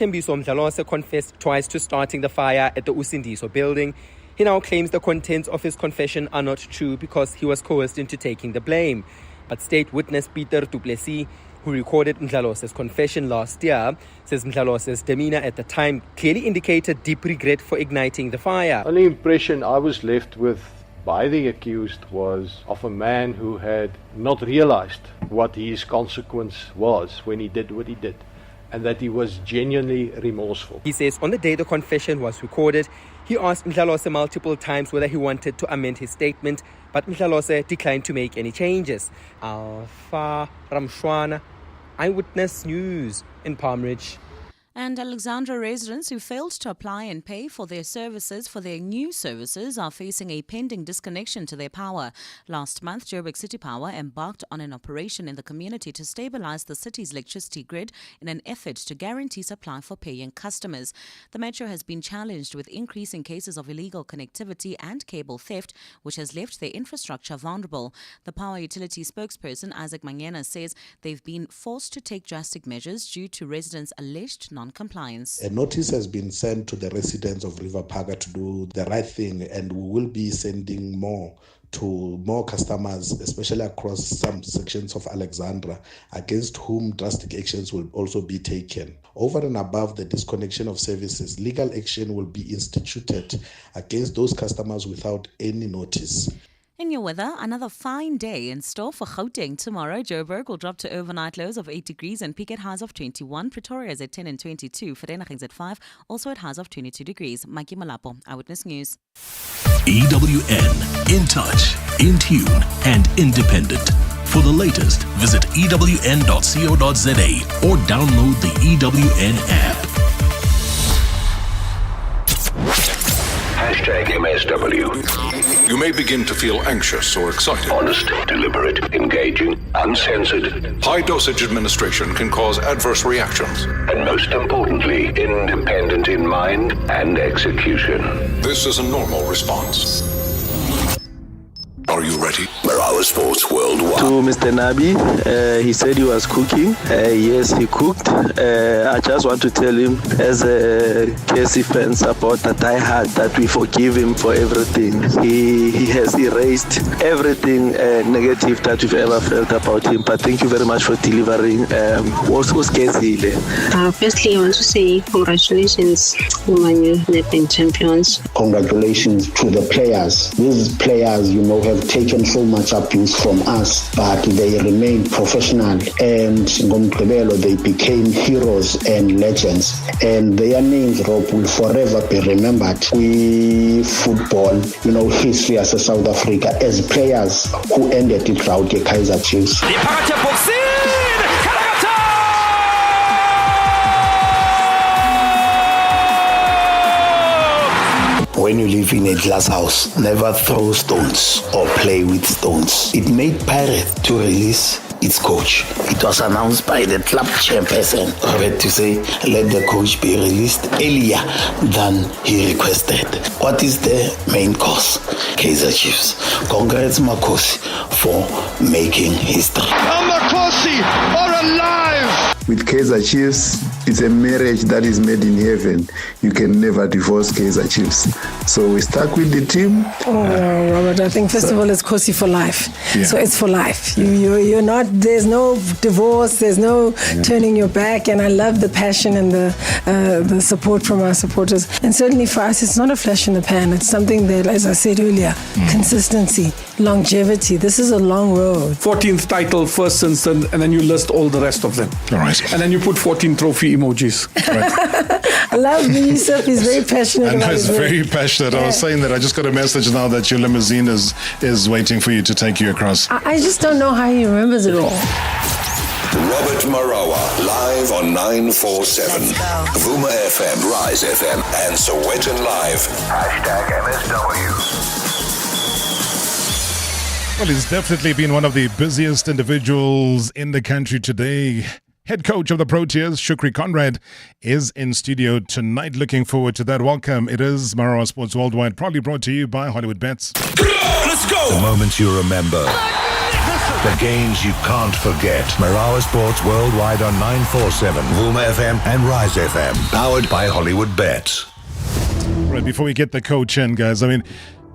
Thembiso Mdlalose confessed twice to starting the fire at the Usindiso building. He now claims the contents of his confession are not true because he was coerced into taking the blame. But state witness Peter du Plessis, who recorded Mdlalose's confession last year, says Mdlalose's demeanor at the time clearly indicated deep regret for igniting the fire. The only impression I was left with by the accused was of a man who had not realized what his consequence was when he did what he did, and that he was genuinely remorseful. He says on the day the confession was recorded, he asked Mdlalose multiple times whether he wanted to amend his statement, but Mdlalose declined to make any changes. Alpha Ramshwana, Eyewitness News in Palm Ridge. And Alexandra residents who failed to apply and pay for their new services, are facing a pending disconnection to their power. Last month, Joburg City Power embarked on an operation in the community to stabilize the city's electricity grid in an effort to guarantee supply for paying customers. The metro has been challenged with increasing cases of illegal connectivity and cable theft, which has left their infrastructure vulnerable. The power utility spokesperson, Isaac Mangena, says they've been forced to take drastic measures due to residents' alleged non-compliance. A notice has been sent to the residents of River Parker to do the right thing, and we will be sending more to more customers, especially across some sections of Alexandra, against whom drastic actions will also be taken. Over and above the disconnection of services, legal action will be instituted against those customers without any notice. In your weather, another fine day in store for Gauteng tomorrow. Joburg will drop to overnight lows of 8 degrees and peak at highs of 21. Pretoria is at 10 and 22. Vereeniging's at 5, also at highs of 22 degrees. Mikey Malapo, Eyewitness News. EWN, in touch, in tune, and independent. For the latest, visit ewn.co.za or download the EWN app. #MSW. You may begin to feel anxious or excited. Honest, deliberate, engaging, uncensored. High dosage administration can cause adverse reactions. And most importantly, independent in mind and execution. This is a normal response. Are you ready? Marawa Sports Worldwide. To Mr. Nabi, he said he was cooking. Yes, he cooked. I just want to tell him, as a KC fan supporter, die hard, that we forgive him for everything. He has erased everything negative that we've ever felt about him. But thank you very much for delivering. Firstly, I want to say congratulations to my new Nedbank champions. Congratulations to the players. These players, have taken so much abuse from us, but they remained professional, and Ngomgqibelo, they became heroes and legends, and their names, Rob, will forever be remembered. We football, history as a South Africa, as players who ended it out the Kaizer Chiefs. When you live in a glass house, never throw stones or play with stones. It made Pirate to release its coach. It was announced by the club chairperson, Robert, to say, let the coach be released earlier than he requested. What is the main cause? Kaizer Chiefs. Congrats, Makosi, for making history. Makosi are alive! With Kaizer Chiefs, it's a marriage that is made in heaven. You can never divorce Kaizer Chiefs. So we stuck with the team. Robert, I think first of all, it's Kosi for life. Yeah. So it's for life. You're not, there's no divorce, there's no turning your back. And I love the passion and the support from our supporters. And certainly for us, it's not a flash in the pan. It's something that, as I said earlier, consistency, longevity. This is a long road. 14th title, first instant, and then you list all the rest of them. All right. And then you put 14 trophy emojis. Right. I love Yusuf. He's very passionate. And he's very passionate. Yeah. I was saying that I just got a message now that your limousine is waiting for you to take you across. I just don't know how he remembers it all. Robert Marawa, live on 947. Bavuma FM, Rise FM, and Sowetan Live. #MSW. Well, he's definitely been one of the busiest individuals in the country today. Head coach of the Proteas, Shukri Conrad, is in studio tonight. Looking forward to that. Welcome. It is Marawa Sports Worldwide, proudly brought to you by Hollywood Bets. Let's go! The moments you remember. The games you can't forget. Marawa Sports worldwide on 947, Vuma FM and Rise FM. Powered by Hollywood Bets. Right, before we get the coach in, guys, I mean,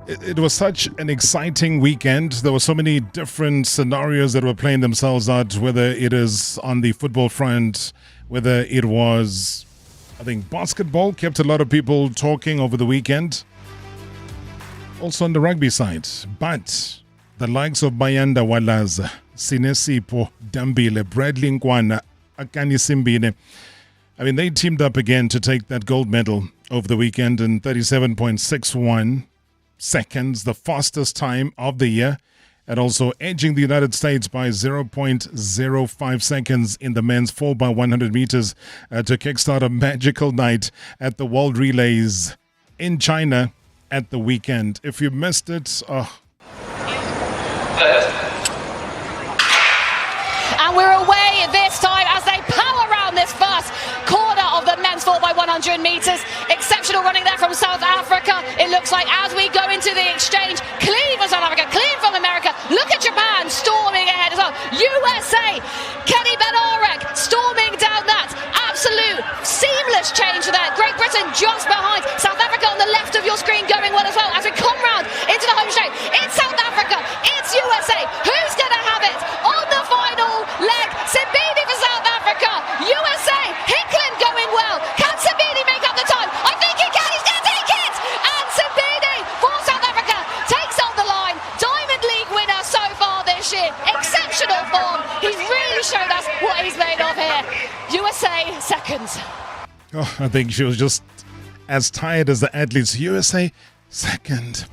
it was such an exciting weekend. There were so many different scenarios that were playing themselves out, whether it is on the football front, whether it was, I think, basketball kept a lot of people talking over the weekend. Also on the rugby side. But the likes of Bayanda Walaza, Sinesipo Dambile, Bradley Nkwana, Akani Simbine, I mean, they teamed up again to take that gold medal over the weekend in 37.61 seconds, the fastest time of the year, and also edging the United States by 0.05 seconds in the men's 4x100 meters to kickstart a magical night at the World Relays in China at the weekend. If you missed it, And we're away this time as they power around this first corner of the men's 4x100 meters. Exceptional running there from South Africa. It looks like as we go into the exchange, clean from South Africa, clean from America. Look at Japan storming ahead as well. USA, Kenny Bednarek storming down that. Absolute seamless change there. Great Britain just behind. South Africa on the left of your screen going well as well. As we come round into the home straight, it's South Africa, it's USA. Who's going to have it on the final leg? Simbini for South Africa. USA, Hicklin going well. Can Simbini make up the time? I think he can. He's going to take it. And Simbini for South Africa takes on the line. Diamond League winner so far this year. Exceptional form. He's really showed us what he's made of here. USA seconds. Oh, I think she was just as tired as the athletes. USA second.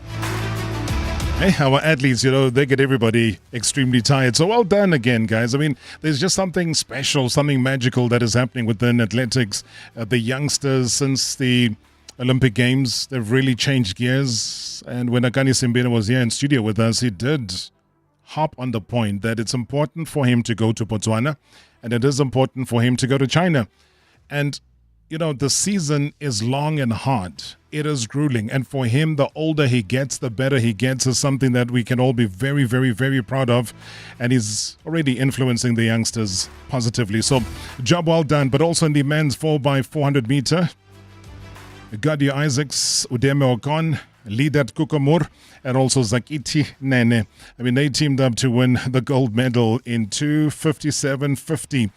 Hey, our athletes, they get everybody extremely tired. So well done again, guys. I mean, there's just something special, something magical that is happening within athletics. The youngsters, since the Olympic Games, they've really changed gears. And when Akani Simbine was here in studio with us, he did hop on the point that it's important for him to go to Botswana and it is important for him to go to China. And the season is long and hard. It is grueling. And for him, the older he gets, the better he gets is something that we can all be very, very, very proud of. And he's already influencing the youngsters positively. So, job well done. But also in the men's 4x400 meter, Gadia Isaacs, Udeme Okon, Lidat Kukamur, and also Zakiti Nene. I mean, they teamed up to win the gold medal in 2:57.50.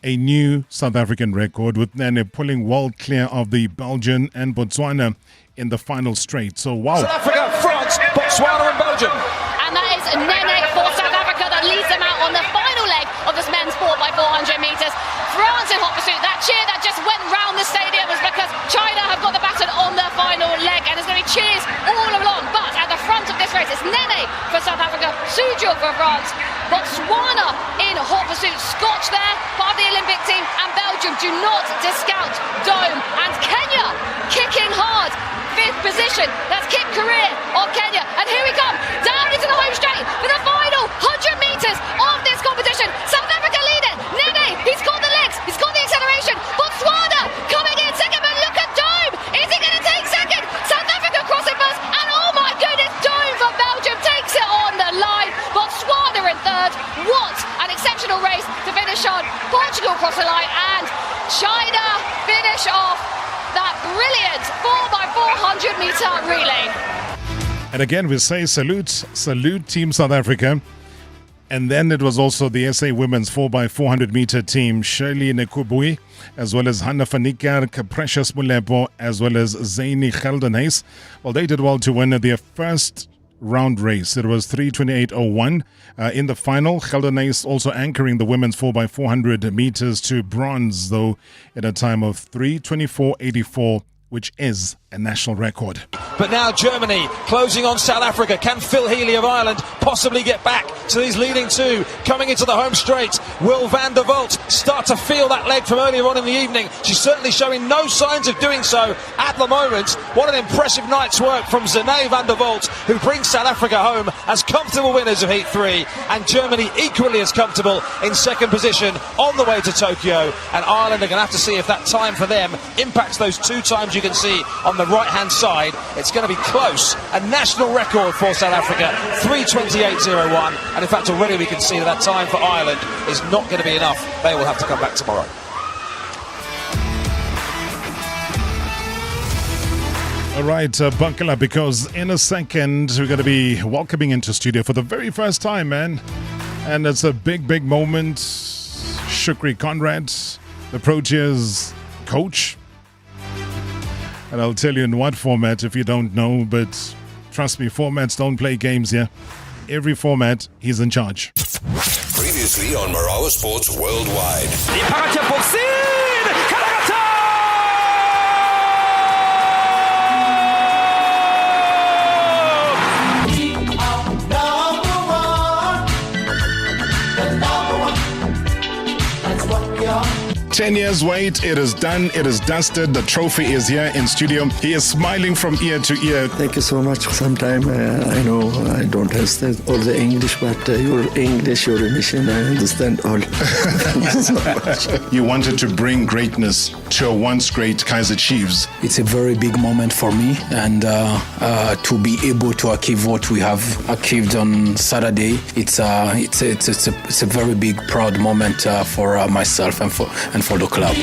A new South African record, with Nene pulling well clear of the Belgian and Botswana in the final straight. So, wow. South Africa, France, Botswana and Belgium. And that is Nene for South Africa that leads them out on the final leg of this men's 4x400 metres. France in hot pursuit. That cheer that just went round the stadium was because China have got the baton on their final leg, and there's going to be cheers all along. But at the front of this race, it's Nene for South Africa, Sujo for France, Botswana in hot pursuit, Scotch there, part of the Olympic team, and Belgium do not discount Dome, and Kenya kicking hard, 5th position. That's Kip Korir of Kenya, and here we come down into the home straight for the final 100 metres of this competition. South Africa leading. Nene, he's got the legs, he's got the acceleration. Botswana coming in second, but look at Dome. Is he going to take second? South Africa crossing first, and oh my goodness, Dome for Belgium takes it on the line. Botswana in third. What an exceptional race to finish on. Portugal cross the line, and China finish off that brilliant 4x400 meter relay. And again, we say salute Team South Africa. And then it was also the SA Women's 4x400 meter team, Shirley Nekubui, as well as Hannah Fanikar, Precious Mulepo, as well as Zaini Geldenhuys. Well, they did well to win their first round race. It was 3:28.01 in the final. Geldenhuys also anchoring the women's 4x400 meters to bronze, though, in a time of 3:24.84, which is a national record. But now Germany closing on South Africa. Can Phil Healy of Ireland possibly get back to these leading two? Coming into the home straight, will Van der Vault start to feel that leg from earlier on in the evening? She's certainly showing no signs of doing so at the moment. What an impressive night's work from Zane Van der Vault, who brings South Africa home as comfortable winners of Heat 3, and Germany equally as comfortable in second position on the way to Tokyo. And Ireland are going to have to see if that time for them impacts those two times you can see on the right-hand side. It's it's going to be close. A national record for South Africa, 3:28.01. And in fact, already we can see that time for Ireland is not going to be enough. They will have to come back tomorrow. All right, buckle up, because in a second we're going to be welcoming into studio for the very first time, man. And it's a big moment. Shukri Conrad, the Proteas coach. And I'll tell you in what format if you don't know, but trust me, formats don't play games here. Every format, he's in charge. Previously on Marawa Sports Worldwide. Number one. 10 years wait, it is done, it is dusted, the trophy is here in studio. He is smiling from ear to ear. Thank you so much. Sometimes I know I don't understand all the English, but your English, your emission, I understand all. Thank you so much. You wanted to bring greatness to a once great Kaizer Chiefs. It's a very big moment for me, and to be able to achieve what we have achieved on Saturday, it's a very big, proud moment for myself and for the club.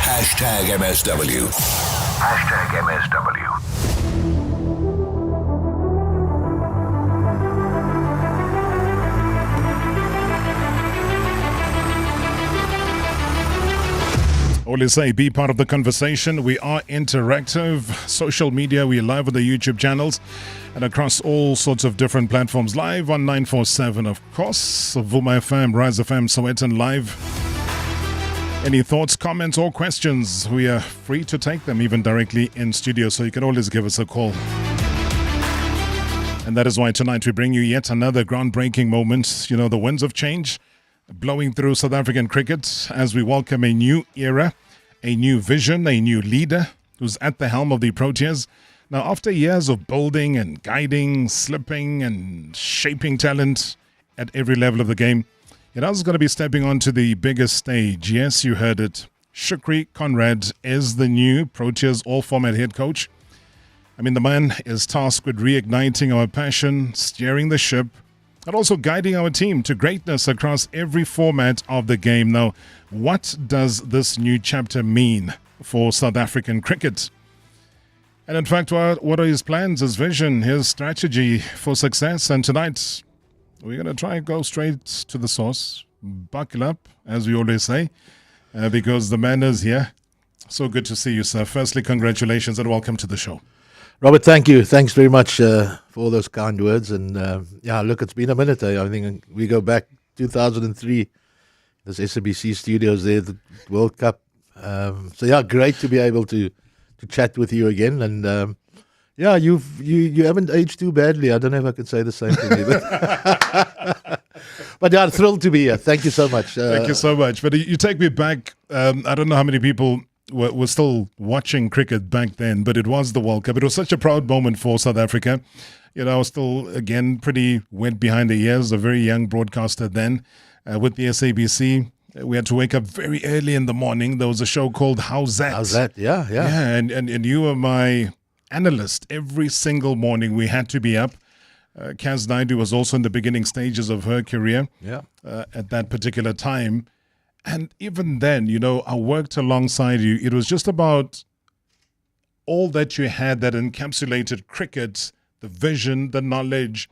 Hashtag MSW. Hashtag MSW. Always say, be part of the conversation. We are interactive. Social media, we're live on the YouTube channels and across all sorts of different platforms. Live on 947, of course. Vuma FM, Rise FM, Sowetan Live. Any thoughts, comments, or questions? We are free to take them even directly in studio, so you can always give us a call. And that is why tonight we bring you yet another groundbreaking moment. You know, the winds of change blowing through South African cricket as we welcome a new era, a new vision, a new leader who's at the helm of the Proteas. Now, after years of building and guiding, slipping and shaping talent at every level of the game, is going to be stepping onto the biggest stage. Yes, you heard it. Shukri Conrad is the new Proteas all-format head coach. I mean, the man is tasked with reigniting our passion, steering the ship, and also guiding our team to greatness across every format of the game. Now, what does this new chapter mean for South African cricket? And in fact, what are his plans, his vision, his strategy for success? And tonight, we're going to try and go straight to the source. Buckle up, as we always say, because the man is here. So good to see you, sir. Firstly, congratulations and welcome to the show. Robert, thank you. Thanks very much for all those kind words. And look, it's been a minute. I think we go back 2003, this SABC studios there, the World Cup. Great to be able to chat with you again. And you haven't aged too badly. I don't know if I can say the same thing. But thrilled to be here. Thank you so much. Thank you so much. But you take me back. I don't know how many people were still watching cricket back then, but it was the World Cup. It was such a proud moment for South Africa. I was still, again, pretty wet behind the ears, a very young broadcaster then with the SABC. We had to wake up very early in the morning. There was a show called How's That? How's That? Yeah. Yeah, and you were my analyst every single morning. We had to be up. Kaz Naidu was also in the beginning stages of her career at that particular time. And even then, I worked alongside you. It was just about all that you had that encapsulated cricket, the vision, the knowledge,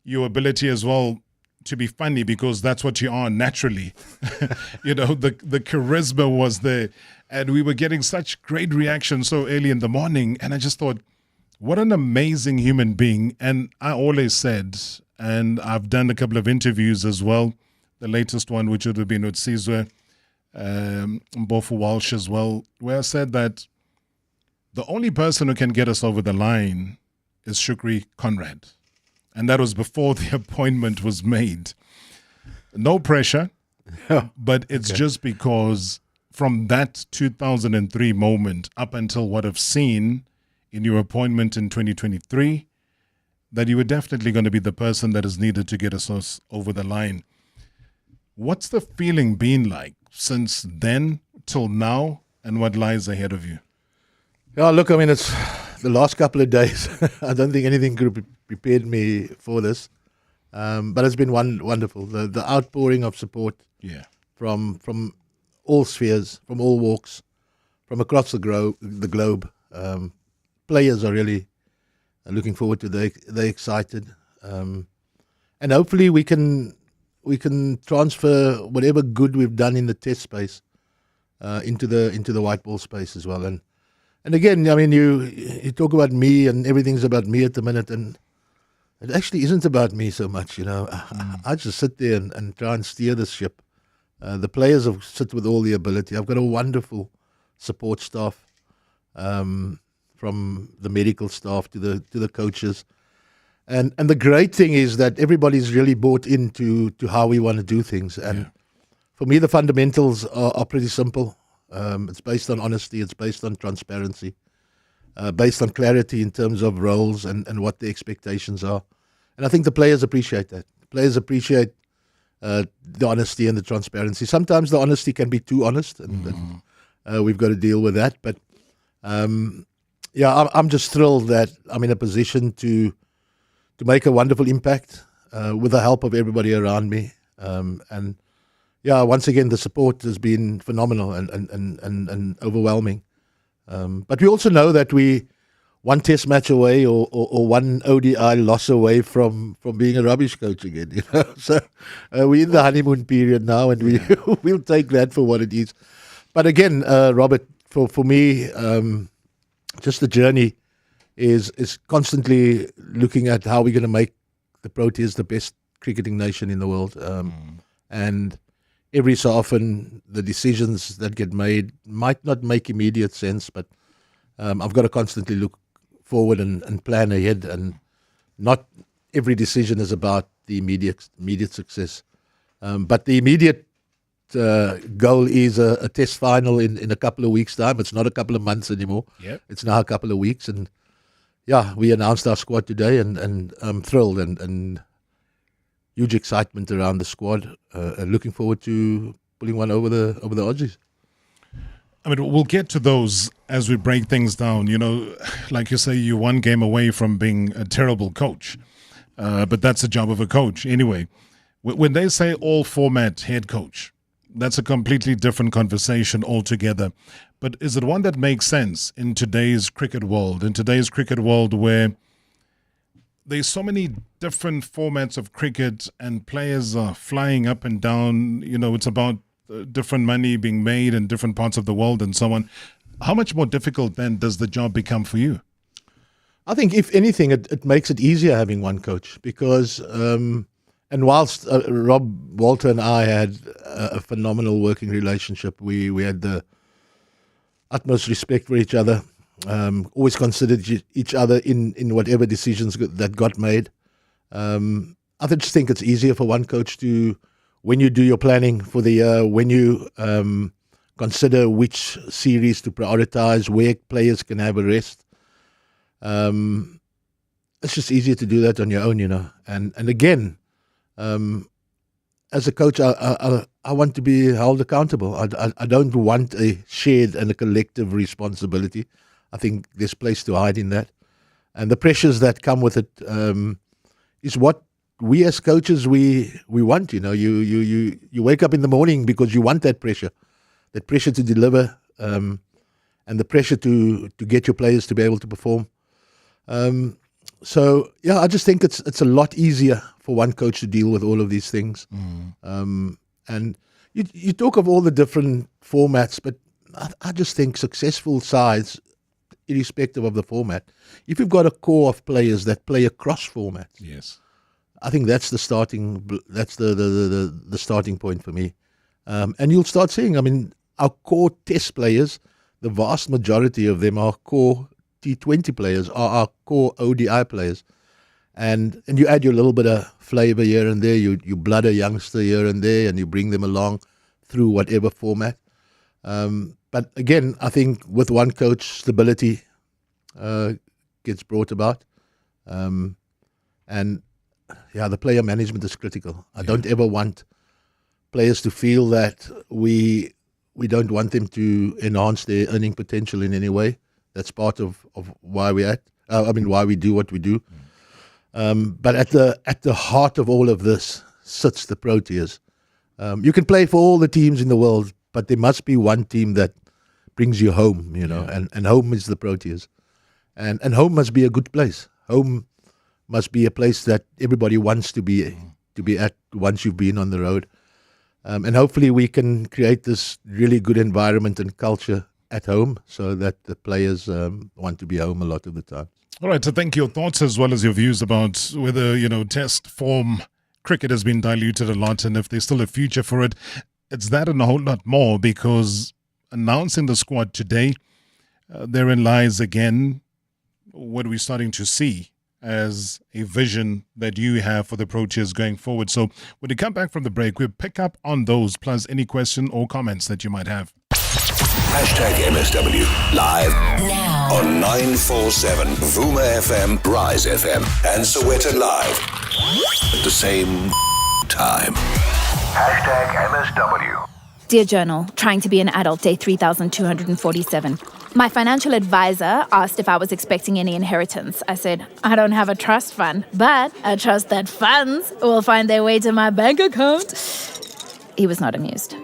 your ability as well to be funny, because that's what you are naturally. The charisma was there. And we were getting such great reactions so early in the morning. And I just thought, what an amazing human being. And I always said, and I've done a couple of interviews as well, the latest one, which would have been with Sizwe Mbofu Walsh as well, where I said that the only person who can get us over the line is Shukri Conrad. And that was before the appointment was made. No pressure, but it's just because from that 2003 moment up until what I've seen in your appointment in 2023, that you were definitely going to be the person that is needed to get us over the line. What's the feeling been like since then till now, and what lies ahead of you? Yeah, look, I mean, it's the last couple of days. I don't think anything could have prepared me for this. But it's been wonderful. The outpouring of support from all spheres, from all walks, from across the globe. Players are really looking forward to it. They're excited. And hopefully we can transfer whatever good we've done in the test space into the white ball space as well. And again, I mean, you talk about me and everything's about me at the minute, and it actually isn't about me so much, I just sit there and try and steer the ship. The players have sit with all the ability. I've got a wonderful support staff, from the medical staff to the coaches. And the great thing is that everybody's really bought into how we want to do things. And for me, the fundamentals are pretty simple. It's based on honesty. It's based on transparency, based on clarity in terms of roles and what the expectations are. And I think the players appreciate that. Players appreciate the honesty and the transparency. Sometimes the honesty can be too honest, and we've got to deal with that. But I'm just thrilled that I'm in a position to make a wonderful impact with the help of everybody around me. And once again, the support has been phenomenal and overwhelming. But we also know that we one test match away or one ODI loss away from being a rubbish coach again. So we're in the honeymoon period now, and we'll take that for what it is. But again, Robert, for me, just the journey is constantly looking at how we're going to make the Proteas the best cricketing nation in the world. And every so often, the decisions that get made might not make immediate sense, but I've got to constantly look forward and plan ahead. And not every decision is about the immediate success. But the immediate goal is a test final in a couple of weeks' time. It's not a couple of months anymore. Yep. It's now a couple of weeks. And we announced our squad today, and I'm thrilled and huge excitement around the squad. And looking forward to pulling one over the Aussies. I mean, we'll get to those as we break things down. Like you say, you're one game away from being a terrible coach. But that's the job of a coach. Anyway, when they say all format head coach, that's a completely different conversation altogether. But is it one that makes sense in today's cricket world? In today's cricket world where there's so many different formats of cricket and players are flying up and down, it's about different money being made in different parts of the world and so on. How much more difficult then does the job become for you? I think if anything, it makes it easier having one coach because, and whilst Rob, Walter and I had a phenomenal working relationship, we had the utmost respect for each other, always considered each other in whatever decisions that got made. I just think it's easier for one coach to, when you do your planning for the year, when you consider which series to prioritize, where players can have a rest, it's just easier to do that on your own, And again, as a coach, I want to be held accountable. I don't want a shared and a collective responsibility. I think there's place to hide in that. And the pressures that come with it is what we as coaches, we want, you wake up in the morning because you want that pressure to deliver, and the pressure to get your players to be able to perform. I just think it's a lot easier for one coach to deal with all of these things. And you talk of all the different formats, but I just think successful sides, irrespective of the format, if you've got a core of players that play across formats, yes, I think that's the starting. That's the starting point for me. And you'll start seeing. I mean, our core Test players, the vast majority of them are core T20 players, are our core ODI players, and you add your little bit of flavour here and there. You blood a youngster here and there, and you bring them along through whatever format. But again, I think with one coach, stability gets brought about, and the player management is critical. I don't ever want players to feel that we don't want them to enhance their earning potential in any way. That's part of why we're at. Why we do what we do. But at the heart of all of this sits the Proteas. You can play for all the teams in the world, but there must be one team that brings you home, and home is the Proteas. And home must be a good place. Home must be a place that everybody wants to be at once you've been on the road. And hopefully we can create this really good environment and culture at home so that the players want to be home a lot of the time. All right, so thank you. Your thoughts as well as your views about whether, test form cricket has been diluted a lot and if there's still a future for it. It's that and a whole lot more, because announcing the squad today, therein lies again what we're starting to see as a vision that you have for the Proteas going forward. So when you come back from the break, we'll pick up on those, plus any question or comments that you might have. #MSW live now on 947 Vuma FM, Rise FM, and Soweto Live at the same time. #MSW. Dear Journal, trying to be an adult, day 3247. My financial advisor asked if I was expecting any inheritance. I said, I don't have a trust fund, but I trust that funds will find their way to my bank account. He was not amused.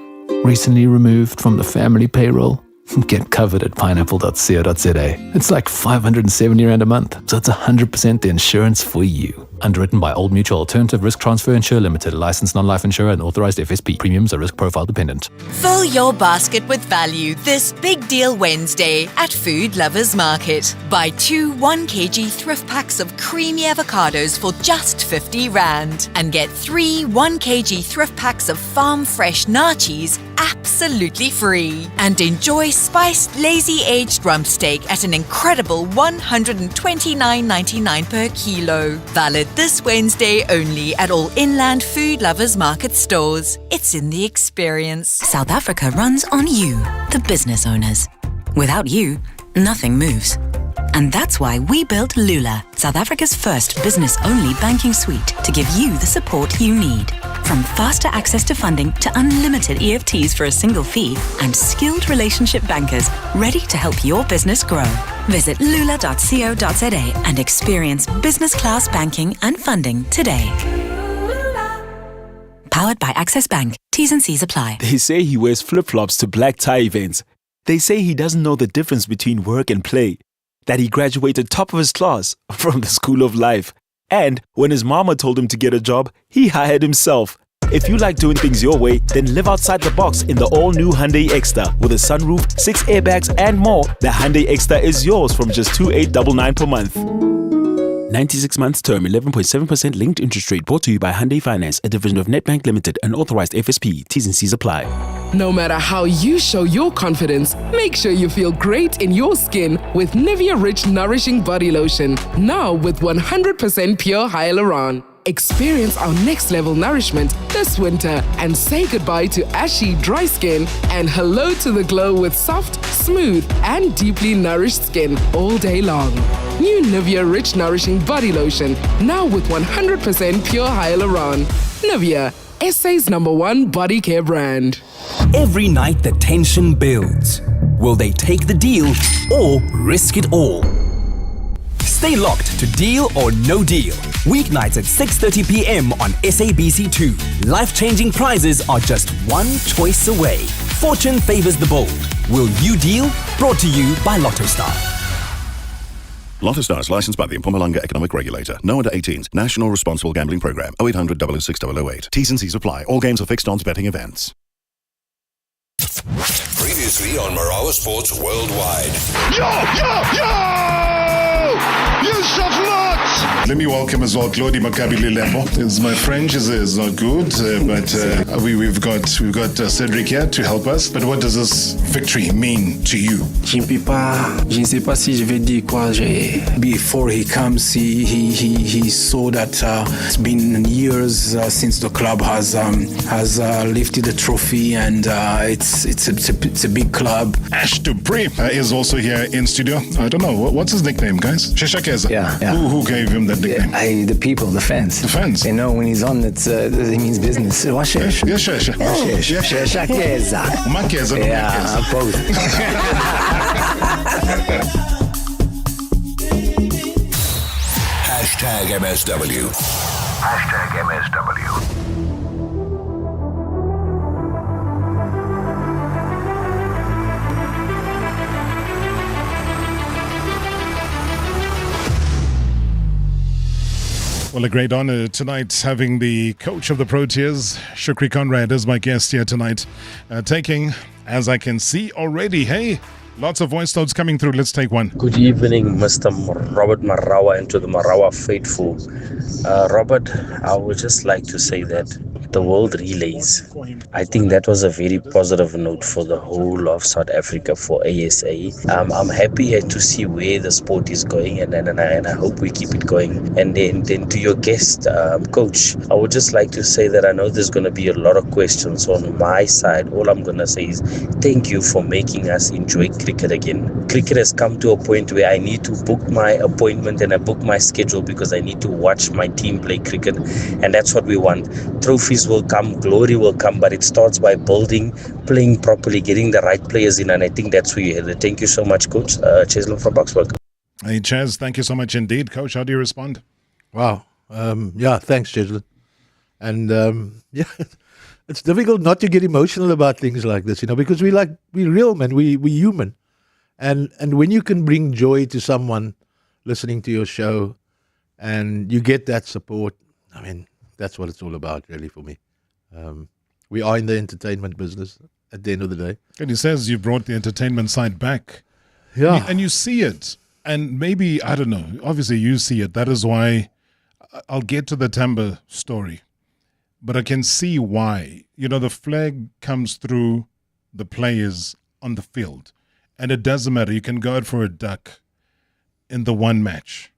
Recently removed from the family payroll? Get covered at pineapple.co.za. It's like 570 Rand a month, so it's 100% the insurance for you. Underwritten by Old Mutual Alternative Risk Transfer Insurer Limited, licensed non-life insurer and authorized FSP. Premiums are risk profile dependent. Fill your basket with value this Big Deal Wednesday at Food Lovers Market. Buy 2 1 kg thrift packs of creamy avocados for just 50 Rand. And get 3 1 kg thrift packs of farm fresh nachis absolutely free. And enjoy spiced lazy aged rump steak at an incredible 129.99 per kilo. Valid this Wednesday only at all Inland Food Lovers Market stores. It's in the experience. South Africa runs on you, the business owners. Without you, nothing moves. And that's why we built Lula, South Africa's first business-only banking suite, to give you the support you need. From faster access to funding to unlimited EFTs for a single fee and skilled relationship bankers ready to help your business grow. Visit lula.co.za and experience business class banking and funding today. Powered by Access Bank. T's and C's apply. They say he wears flip-flops to black tie events. They say he doesn't know the difference between work and play. That he graduated top of his class from the school of life. And when his mama told him to get a job, he hired himself. If you like doing things your way, then live outside the box in the all-new Hyundai Exter. With a sunroof, 6 airbags and more, the Hyundai Exter is yours from just 2,899 per month. 96 months term, 11.7% linked interest rate, brought to you by Hyundai Finance, a division of Netbank Limited, an authorized FSP. T's and C's apply. No matter how you show your confidence, make sure you feel great in your skin with Nivea Rich Nourishing Body Lotion. Now with 100% pure hyaluron. Experience our next level nourishment this winter and say goodbye to ashy, dry skin and hello to the glow with soft, smooth and deeply nourished skin all day long. New Nivea Rich Nourishing Body Lotion, now with 100% pure hyaluron. Nivea, SA's #1 body care brand. Every night the tension builds. Will they take the deal or risk it all? Stay locked to Deal or No Deal. Weeknights at 6:30 p.m. on SABC2. Life-changing prizes are just one choice away. Fortune favors the bold. Will you deal? Brought to you by Lotto Star. Lotto Star is licensed by the Mpumalanga Economic Regulator. No under 18s. National Responsible Gambling Program. 0800 006 008. T's and C's apply. All games are fixed odds betting events. Previously on Marawa Sports Worldwide. Yo! Yusuf Lot! Let me welcome as well Claudie Makabili-Lembo. My French is not good, but we've got Cedric here to help us. But what does this victory mean to you? Je ne sais pas si je vais dire quoi. Before he comes, he saw that it's been years since the club has lifted the trophy, and it's a big club. Ash Dupree is also here in studio. I don't know what's his nickname, guys. Sheshakeza. Yeah. Who gave him that nickname? The people, the fans. The fans. You know, when he's on, it means business. Washesh. Yes, Sheshakeza. Makeza. Yeah, both. Hashtag MSW. Hashtag MSW. Well, a great honor tonight having the coach of the Proteas, Shukri Conrad, as my guest here tonight. Taking, as I can see already, hey, lots of voice notes coming through. Let's take one. Good evening, Mr. Robert Marawa, and to the Marawa faithful. Robert, I would just like to say that the World Relays, I think that was a very positive note for the whole of South Africa for ASA. I'm happy to see where the sport is going, and I hope we keep it going. And then to your guest, coach, I would just like to say that I know there's going to be a lot of questions on my side. All I'm going to say is thank you for making us enjoy cricket again. Cricket has come to a point where I need to book my appointment and I book my schedule because I need to watch my team play cricket, and that's what we want. Trophies will come, glory will come, but it starts by building, playing properly, getting the right players in, and I think that's where you're headed. Thank you so much, Coach. Cheslin from Boxburg. Hey, Chaz, thank you so much indeed. Coach, how do you respond? Wow. Yeah, thanks, Cheslin. And yeah, it's difficult not to get emotional about things like this, because we're real, man. We human. And when you can bring joy to someone listening to your show and you get that support, I mean, that's what it's all about, really, for me. We are in the entertainment business at the end of the day. And he says you brought the entertainment side back. Yeah. And you see it. And maybe, I don't know, obviously you see it. That is why I'll get to the Temba story. But I can see why. The flag comes through the players on the field. And it doesn't matter. You can go out for a duck in the one match.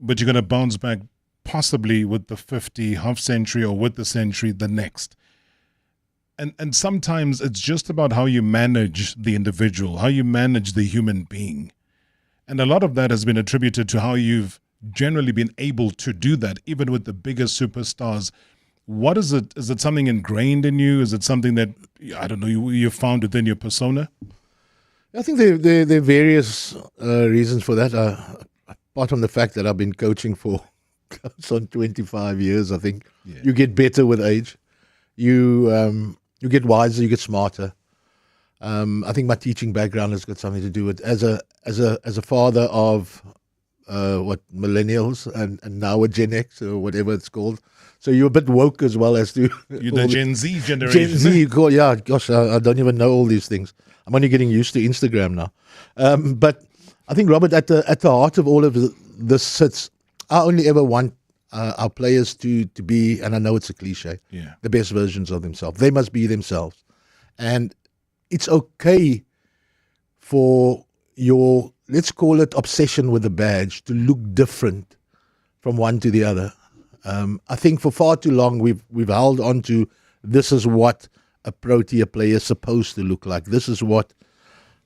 But you're going to bounce back possibly with the 50 half century or with the century the next. And sometimes it's just about how you manage the individual, how you manage the human being. And a lot of that has been attributed to how you've generally been able to do that, even with the biggest superstars. What is it? Is it something ingrained in you? Is it something that, I don't know, you found within your persona? I think there are various reasons for that. Apart from the fact that I've been coaching for on 25 years, I think. Yeah. You get better with age. You get wiser, you get smarter. I think my teaching background has got something to do with as a father of millennials and now a Gen X or whatever it's called. So you're a bit woke as well as to you're the Gen Z generation. Gen Z, yeah, gosh, I don't even know all these things. I'm only getting used to Instagram now. But I think, Robert, at the heart of all of this sits, I only ever want our players to be, and I know it's a cliche, the best versions of themselves. They must be themselves. And it's okay for your, let's call it obsession with the badge, to look different from one to the other. I think for far too long we've held on to this is what a Protea player is supposed to look like. This is what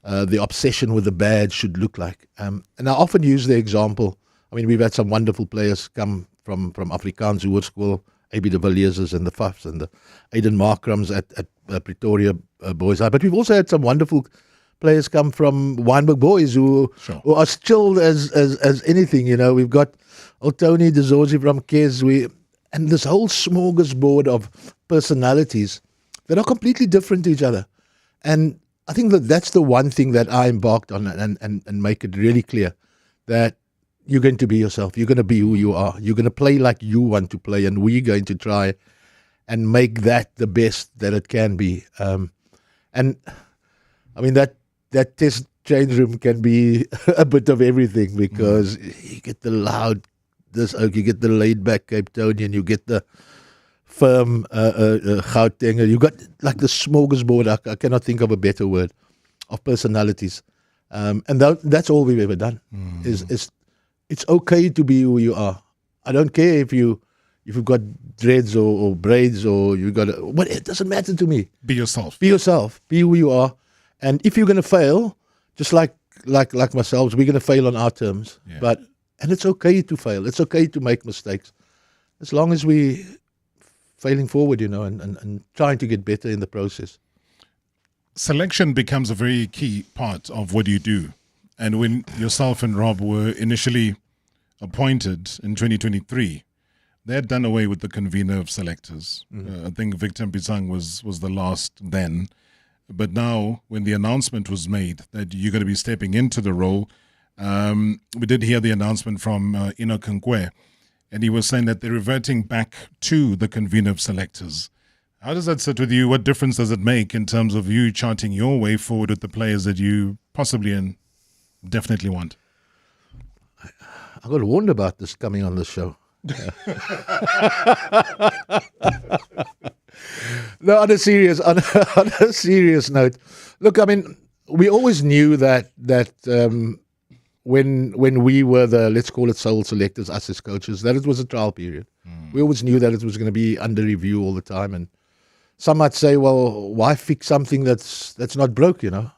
the obsession with the badge should look like. And I often use the example. I mean, we've had some wonderful players come from Afrikaans Hoërskool, A.B. de Villiers and the Fafs and the Aiden Markrams at Pretoria Boys High. But we've also had some wonderful players come from Wynberg Boys who are as chilled as anything. We've got Tony DeZorzi from Kes, and this whole smorgasbord of personalities that are completely different to each other. And I think that's the one thing that I embarked on and make it really clear that you're going to be yourself. You're going to be who you are. You're going to play like you want to play, and we're going to try and make that the best that it can be. And I mean, that test change room can be a bit of everything, because you get the loud, you get the laid-back Cape Townian, you get the firm Gautenger, you got like the smorgasbord, I cannot think of a better word, of personalities. And that's all we've ever done. Is it's okay to be who you are. I don't care if you've got dreads or braids or you got but it doesn't matter to me. Be yourself. Be yourself. Be who you are. And if you're going to fail, just like myself, we're going to fail on our terms. Yeah. And it's okay to fail. It's okay to make mistakes, as long as we failing forward, and trying to get better in the process. Selection becomes a very key part of what you do. And when yourself and Rob were initially appointed in 2023, they had done away with the convener of selectors. I think Victor Mpisang was the last then. But now, when the announcement was made that you're going to be stepping into the role, we did hear the announcement from Enoch Nkwe, and he was saying that they're reverting back to the convener of selectors. How does that sit with you? What difference does it make in terms of you charting your way forward with the players that you possibly and definitely want? I got warned about this coming on the show. No, on a serious note, look, I mean, we always knew that when we were the, let's call it, sole selectors, us as coaches, that it was a trial period. We always knew that it was going to be under review all the time, and some might say, well, why fix something that's not broke, you know?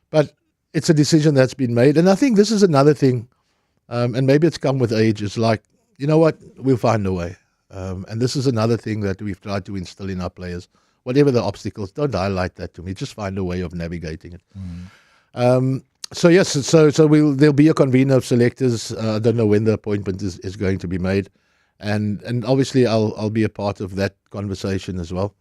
But it's a decision that's been made, and I think this is another thing, and maybe it's come with age. It's like, you know what, we'll find a way. And this is another thing that we've tried to instill in our players. Whatever the obstacles, don't highlight that to me. Just find a way of navigating it. So yes, so there'll be a convener of selectors. I don't know when the appointment is going to be made, and obviously I'll be a part of that conversation as well.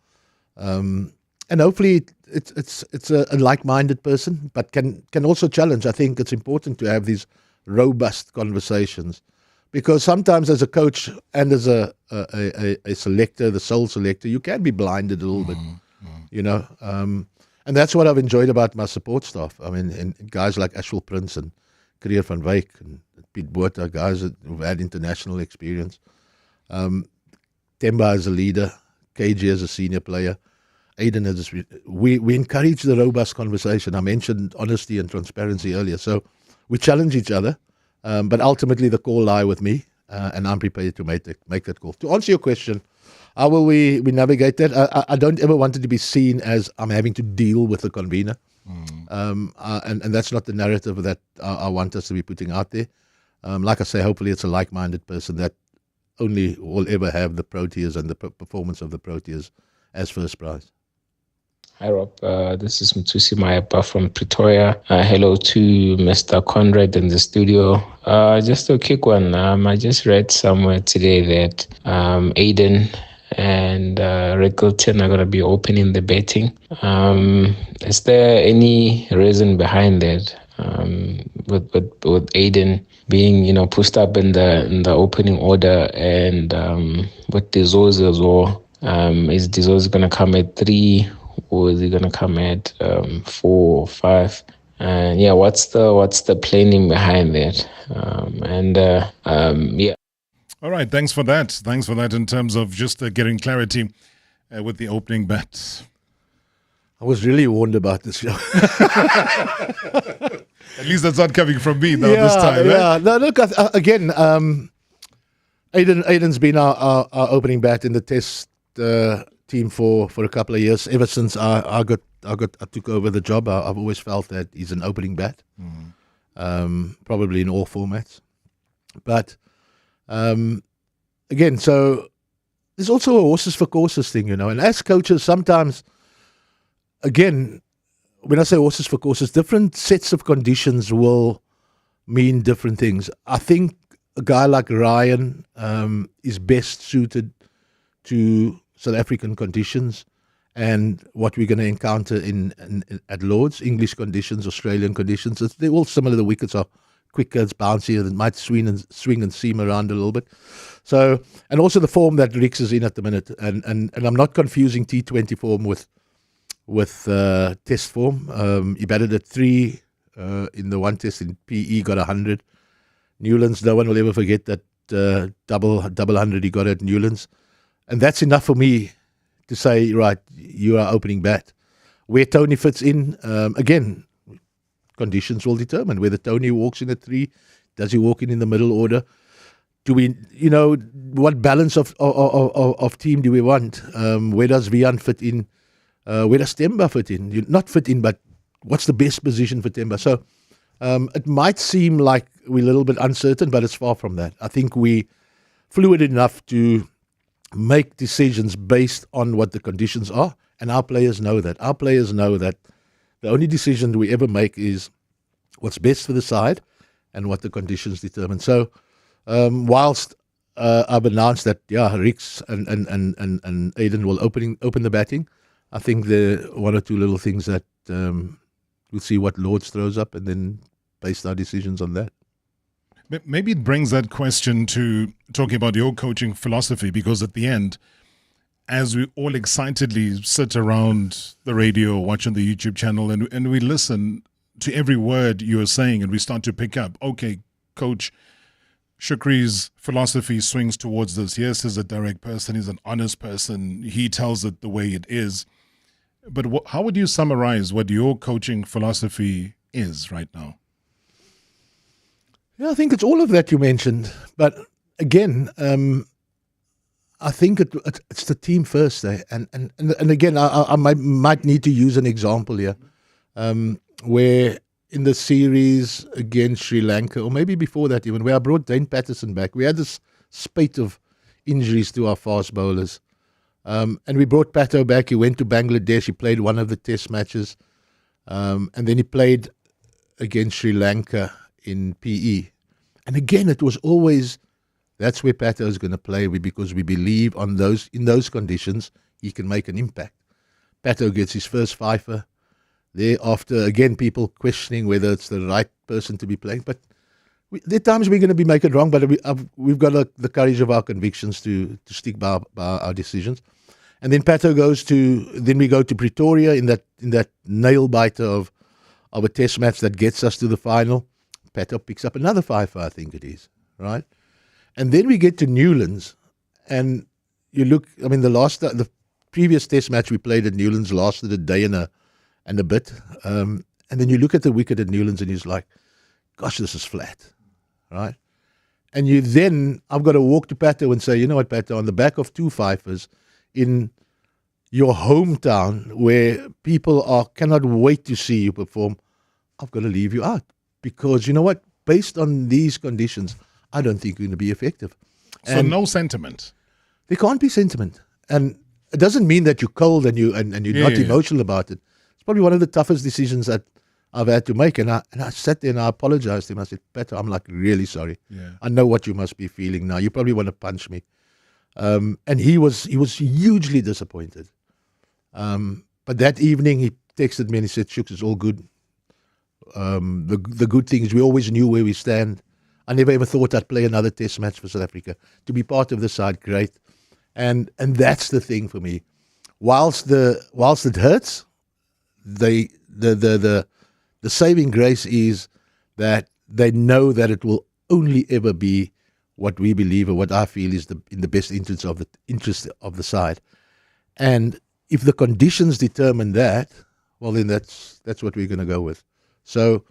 And hopefully it's a like-minded person, but can also challenge. I think it's important to have these robust conversations. Because sometimes as a coach and as a selector, the sole selector, you can be blinded a little bit, you know. And that's what I've enjoyed about my support staff. I mean, and guys like Ashwell Prince and Creer van Wyk and Piet Botha, guys who've had international experience. Temba as a leader, KG as a senior player, Aiden as we encourage the robust conversation. I mentioned honesty and transparency earlier. So we challenge each other. But ultimately, the call lie with me, and I'm prepared to make that call. To answer your question, how will we navigate that? I don't ever want it to be seen as I'm having to deal with the convener, and that's not the narrative that I want us to be putting out there. Like I say, hopefully it's a like-minded person that only will ever have the Proteas and the performance of the Proteas as first prize. Hi Rob, this is Mtusi Mayapa from Pretoria. Hello to Mr. Conrad in the studio. Just a quick one. I just read somewhere today that Aiden and Rickleton are going to be opening the betting. Is there any reason behind that? With Aiden being, pushed up in the opening order, and with Dizoz as well, is Dizoz going to come at 3? Or is he going to come at 4 or 5? And what's the planning behind that? All right, thanks for that. Thanks for that in terms of just getting clarity with the opening bets. I was really warned about this show. At least that's not coming from me though this time. Yeah, no, look, again, Aiden's been our opening bat in the test team for a couple of years. Ever since I took over the job, I've always felt that he's an opening bat, probably in all formats. But again, so there's also a horses for courses thing, and as coaches, sometimes, again, when I say horses for courses, different sets of conditions will mean different things. I think a guy like Ryan is best suited to South African conditions and what we're going to encounter at Lords, English conditions, Australian conditions. They're all similar. The wickets are quicker, it's bouncier, it might swing and seam around a little bit. So, and also the form that Rix is in at the minute. And I'm not confusing T20 form with test form. He batted at 3 in the one test in PE, got 100. Newlands, no one will ever forget that double 100 he got at Newlands. And that's enough for me to say, right, you are opening bat. Where Tony fits in, again, conditions will determine whether Tony walks in at 3, does he walk in the middle order? Do we, what balance of team do we want? Where does Vian fit in? Where does Temba fit in? Not fit in, but what's the best position for Temba? So it might seem like we're a little bit uncertain, but it's far from that. I think we fluid enough to make decisions based on what the conditions are, and our players know that. Our players know that the only decision we ever make is what's best for the side, and what the conditions determine. So, whilst I've announced that Rix and Aiden will open the batting, I think there are one or two little things that we'll see what Lords throws up, and then base our decisions on that. Maybe it brings that question to talking about your coaching philosophy, because at the end, as we all excitedly sit around the radio, watching the YouTube channel, and we listen to every word you are saying, and we start to pick up, okay, Coach Shukri's philosophy swings towards this. Yes, he's a direct person, he's an honest person, he tells it the way it is. But how would you summarize what your coaching philosophy is right now? Yeah, I think it's all of that you mentioned. But again, I think it's the team first. And again, I might need to use an example here, where in the series against Sri Lanka, or maybe before that even, where I brought Dane Patterson back, we had this spate of injuries to our fast bowlers. And we brought Pato back. He went to Bangladesh. He played one of the test matches. And then he played against Sri Lanka in PE. And again, it was always, that's where Pato is going to play, because we believe in those conditions, he can make an impact. Pato gets his first fifer. Thereafter, again, people questioning whether it's the right person to be playing. But there are times we're going to be making it wrong, but we've got the courage of our convictions to stick by our decisions. And then Pato then we go to Pretoria in that nail biter of a test match that gets us to the final. Pato picks up another fifer, I think it is, right? And then we get to Newlands, and you look, I mean, the previous test match we played at Newlands lasted a day and a bit. And then you look at the wicket at Newlands and you're like, gosh, this is flat, right? And I've got to walk to Pato and say, you know what, Pato, on the back of two fifers in your hometown where people cannot wait to see you perform, I've got to leave you out. Because you know what? Based on these conditions, I don't think you're going to be effective. So no sentiment. There can't be sentiment. And it doesn't mean that you're cold and you're not emotional about it. It's probably one of the toughest decisions that I've had to make. And I sat there and I apologized to him. I said, Pato, I'm like really sorry. Yeah. I know what you must be feeling now. You probably want to punch me. And he was hugely disappointed. But that evening he texted me and he said, Shooks, it's all good. The good thing is we always knew where we stand. I never ever thought I'd play another test match for South Africa. To be part of the side, great. And that's the thing for me. Whilst it hurts, the saving grace is that they know that it will only ever be what we believe or what I feel is in the best interest of the side. And if the conditions determine that, well, then that's what we're going to go with. So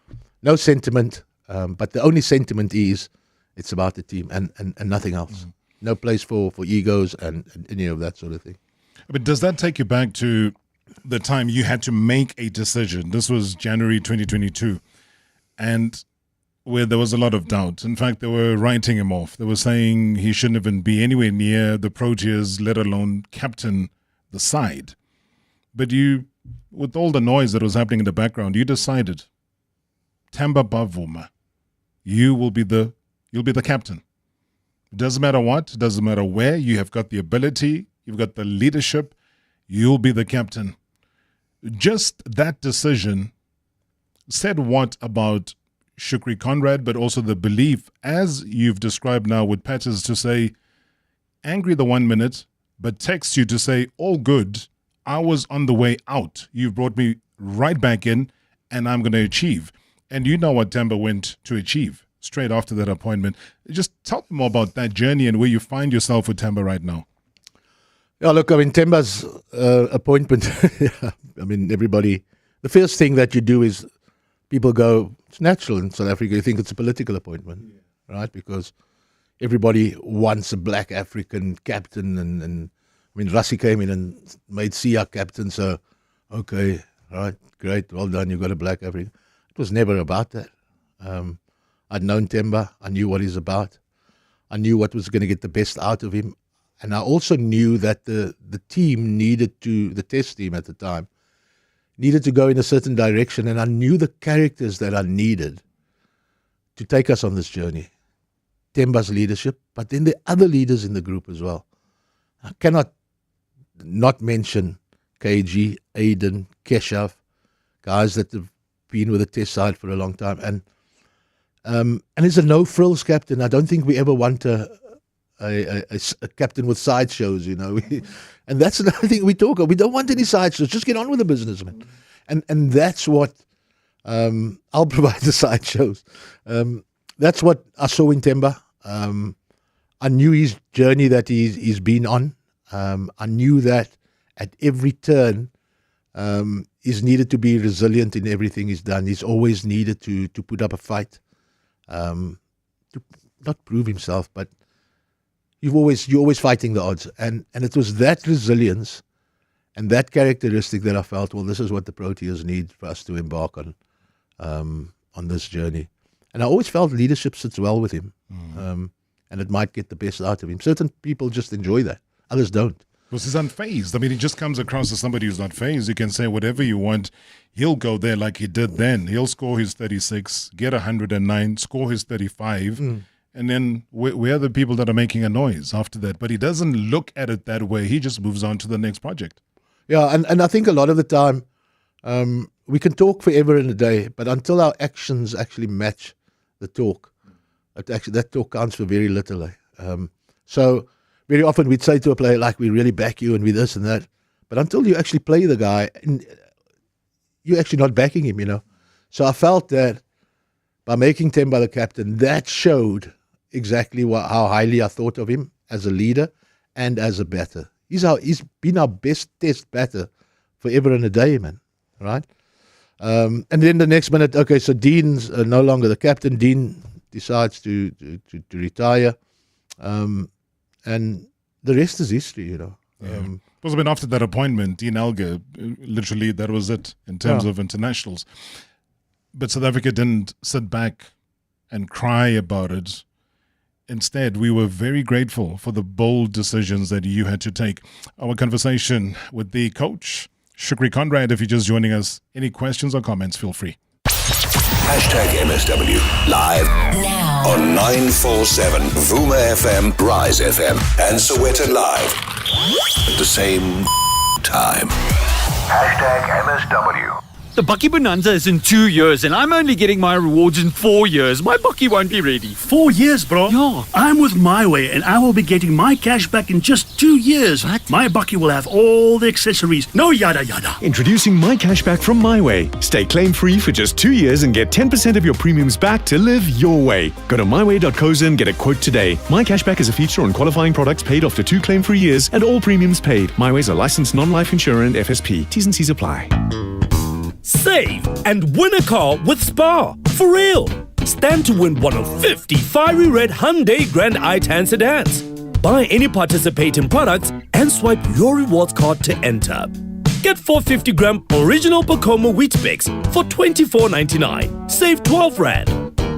no sentiment, but the only sentiment is it's about the team and nothing else. Mm-hmm. No place for egos and any of that sort of thing. But does that take you back to the time you had to make a decision? This was January 2022, and where there was a lot of doubt. In fact, they were writing him off. They were saying he shouldn't even be anywhere near the Proteas, let alone captain the side. But you, with all the noise that was happening in the background, you decided, Temba Bavuma, you'll be the captain. It doesn't matter what, it doesn't matter where, you have got the ability, you've got the leadership, you'll be the captain. Just that decision said what about Shukri Conrad, but also the belief, as you've described now with Patches, to say, angry the 1 minute, but text you to say, all good, I was on the way out. You've brought me right back in, and I'm going to achieve. And you know what Temba went to achieve straight after that appointment. Just tell me more about that journey and where you find yourself with Temba right now. Yeah, look, I mean, Temba's appointment, I mean, everybody, the first thing that you do is people go, it's natural in South Africa, you think it's a political appointment, right? Because everybody wants a black African captain, and I mean, Rassie came in and made Sia captain, so, okay, all right, great, well done, you got a black African. It was never about that. I'd known Temba, I knew what he's about, I knew what was going to get the best out of him, and I also knew that the team the test team at the time, needed to go in a certain direction, and I knew the characters that I needed take us on this journey. Temba's leadership, but then the other leaders in the group as well. I cannot not mention KG, Aiden, Keshav, guys that have been with the test side for a long time. And he's a no-frills captain. I don't think we ever want a captain with sideshows, you know. And that's another thing we talk about. We don't want any sideshows. Just get on with the business, man. And that's what I'll provide the sideshows. That's what I saw in Temba. I knew his journey that he's been on. I knew that at every turn, he's needed to be resilient in everything he's done. He's always needed to put up a fight, to not prove himself, but you're always fighting the odds. And it was that resilience and that characteristic that I felt, well, this is what the Proteas need for us to embark on this journey. And I always felt leadership sits well with him, and it might get the best out of him. Certain people just enjoy that. Others don't. Because he's unfazed. I mean, he just comes across as somebody who's not fazed. You can say whatever you want. He'll go there like he did then. He'll score his 36, get 109, score his 35, and then we're the people that are making a noise after that. But he doesn't look at it that way. He just moves on to the next project. Yeah, and I think a lot of the time we can talk forever in a day, but until our actions actually match the talk, that talk counts for very little. So very often we'd say to a player, like, we really back you and we this and that. But until you actually play the guy, you're actually not backing him, you know. So I felt that by making Temba the captain, that showed exactly how highly I thought of him as a leader and as a batter. He's been our best test batter forever and a day, man. Right? And then the next minute, okay, so Dean's no longer the captain. Dean decides to retire. And the rest is history, you know. Because after that appointment, Dean Elgar, literally that was it in terms of internationals. But South Africa didn't sit back and cry about it. Instead, we were very grateful for the bold decisions that you had to take. Our conversation with the coach, Shukri Conrad. If you're just joining us, any questions or comments, feel free. #MSW live now on 947 Vuma FM, Rise FM, and Sowetan Live at the same time. #MSW. The Bakkie Bonanza is in 2 years and I'm only getting my rewards in 4 years. My Bakkie won't be ready. 4 years, bro? Yeah. I'm with MyWay and I will be getting my cash back in just 2 years. What? My Bakkie will have all the accessories. No yada yada. Introducing My Cashback from MyWay. Stay claim-free for just 2 years and get 10% of your premiums back to live your way. Go to myway.co.za and get a quote today. My Cashback is a feature on qualifying products paid after 2 claim-free years and all premiums paid. MyWay is a licensed non-life insurer and FSP. T's and C's apply. Save and win a car with Spar. For real. Stand to win one of 50 fiery red Hyundai Grand i10 sedans. Buy any participating products and swipe your rewards card to enter. Get 450-gram original Pacomo wheat Bix for $24.99. Save 12 Rand.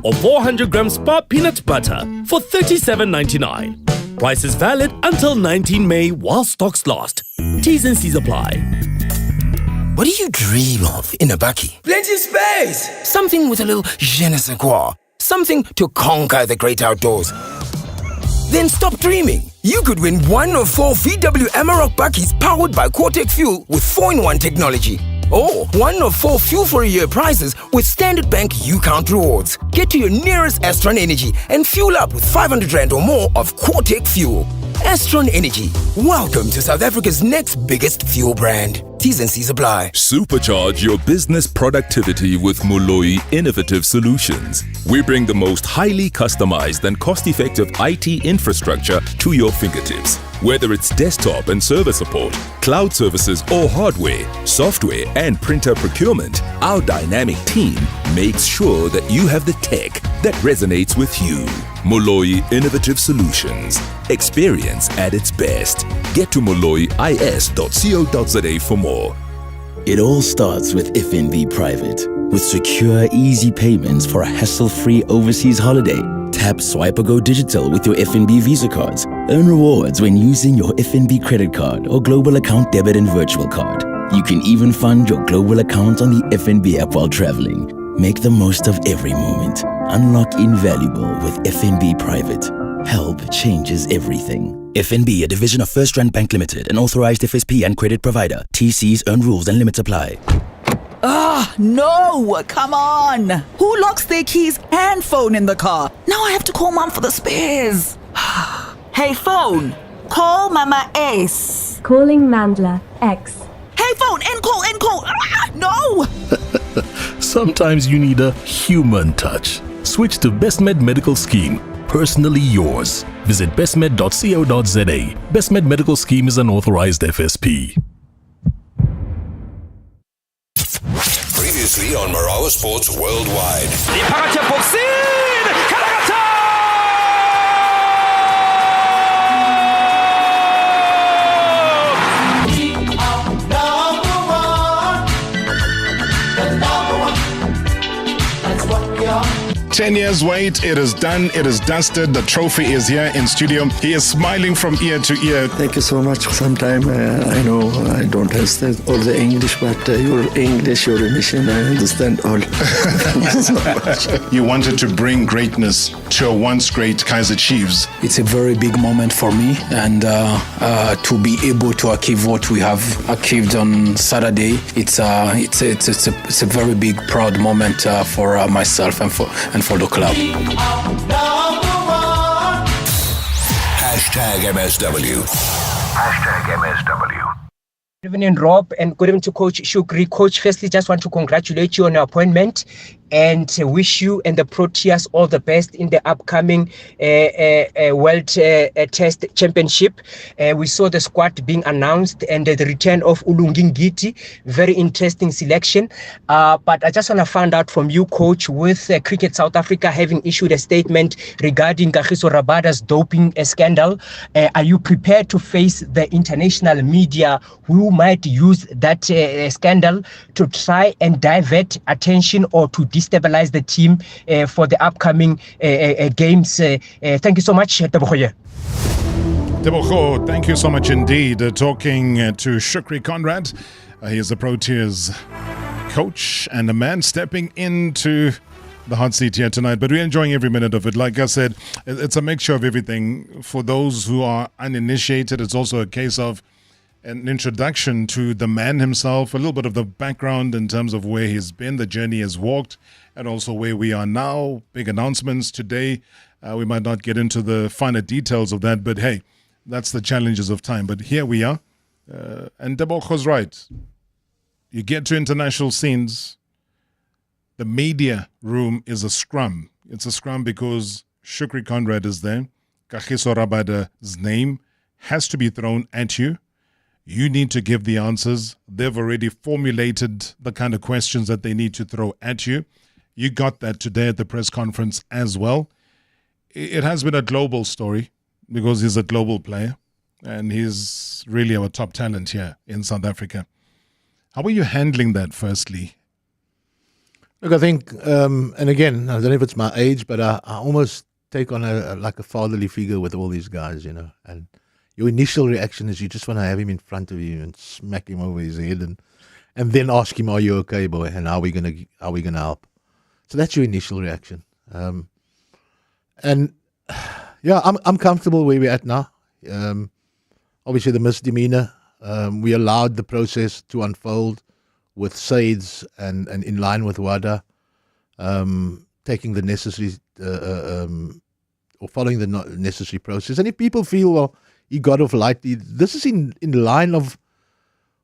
Or 400-gram Spar peanut butter for $37.99. Price is valid until 19 May while stocks last. T's and C's apply. What do you dream of in a Bakkie? Plenty of space! Something with a little je ne sais quoi. Something to conquer the great outdoors. Then stop dreaming. You could win one of 4 VW Amarok Bakkies powered by Quartec Fuel with 4-in-1 technology. Or one of 4 Fuel for a Year prizes with Standard Bank UCount rewards. Get to your nearest Astron Energy and fuel up with 500 Rand or more of Quartec Fuel. Astron Energy. Welcome to South Africa's next biggest fuel brand. T's and C's apply. Supercharge your business productivity with Moloi Innovative Solutions. We bring the most highly customized and cost-effective IT infrastructure to your fingertips. Whether it's desktop and server support, cloud services or hardware, software and printer procurement, our dynamic team makes sure that you have the tech that resonates with you. Moloi Innovative Solutions. Experience at its best. Get to moloiis.co.za for more. It all starts with FNB Private. With secure, easy payments for a hassle-free overseas holiday. Tap, swipe or go digital with your FNB Visa cards. Earn rewards when using your FNB credit card or global account debit and virtual card. You can even fund your global account on the FNB app while traveling. Make the most of every moment. Unlock invaluable with FNB Private. Help changes everything. FNB, a division of First Rand Bank Limited, an authorized FSP and credit provider. TC's own rules and limits apply. Ah, no! Come on! Who locks their keys and phone in the car? Now I have to call Mom for the spares. Hey, phone! Call Mama S. Calling Mandla X. Hey, phone! End call! Ah, no! Sometimes you need a human touch. Switch to BestMed Medical Scheme. Personally yours. Visit bestmed.co.za. BestMed Medical Scheme is an authorized FSP. Previously on Marawa Sports Worldwide. Number one. 10 years wait, it is done, it is dusted, the trophy is here in studio. He is smiling from ear to ear. Thank you so much. Sometimes I know I don't understand all the English, but your English, your emission, I understand all. Thank you so much. You wanted to bring greatness to a once great Kaizer Chiefs. It's a very big moment for me, and to be able to achieve what we have achieved on Saturday, it's a very big, proud moment for myself and for the club. Hashtag MSW. Hashtag MSW. Good evening, Rob, and good evening to Coach Shukri. Coach, firstly, just want to congratulate you on your appointment and wish you and the Proteas all the best in the upcoming World Test Championship. We saw the squad being announced and the return of Ulungingiti. Very interesting selection. But I just want to find out from you, Coach, with Cricket South Africa having issued a statement regarding Kagiso Rabada's doping scandal, are you prepared to face the international media who might use that scandal to try and divert attention or to destabilize the team for the upcoming games? Thank you so much, Tebogo. Tebogo, thank you so much indeed. Talking to Shukri Conrad. He is the Proteas coach and a man stepping into the hot seat here tonight, but we're enjoying every minute of it. Like I said, it's a mixture of everything. For those who are uninitiated, it's also a case of an introduction to the man himself, a little bit of the background in terms of where he's been, the journey he's walked, and also where we are now. Big announcements today. We might not get into the finer details of that, but hey, that's the challenges of time. But here we are. And Debogo's right. You get to international scenes, the media room is a scrum. It's a scrum because Shukri Conrad is there. Kagiso Rabada's name has to be thrown at you. You need to give the answers. They've already formulated the kind of questions that they need to throw at you. You got that today at the press conference as well. It has been a global story because he's a global player and he's really our top talent here in South Africa. How are you handling that, firstly? Look, I think, and again, I don't know if it's my age, but I almost take on a fatherly figure with all these guys, you know, and your initial reaction is you just want to have him in front of you and smack him over his head and then ask him, "Are you okay, boy? And how are we gonna help?" So that's your initial reaction. And yeah, I'm comfortable where we're at now. Obviously, the misdemeanor, we allowed the process to unfold with SAIDS and in line with WADA, taking the necessary or following the necessary process. And if people feel, well, he got off lightly, this is in line of